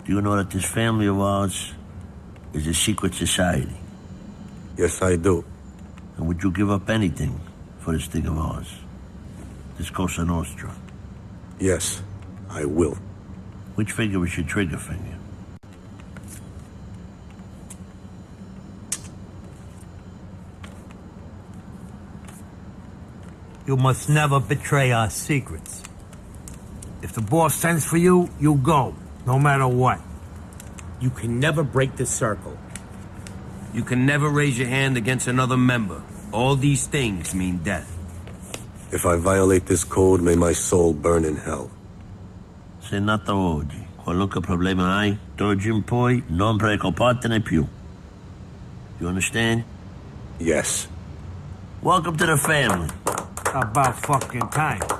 Do you know that this family of ours is a secret society? Yes, I do. And would you give up anything for this thing of ours? This Cosa Nostra? Yes, I will. Which finger is your trigger finger? You must never betray our secrets. If the boss sends for you, you go, no matter what. You can never break the circle. You can never raise your hand against another member. All these things mean death. If I violate this code, may my soul burn in hell. Se nata oggi. Qualunque problema hai, d'oggi in poi non preoccupartene più. You understand? Yes. Welcome to the family. About fucking time.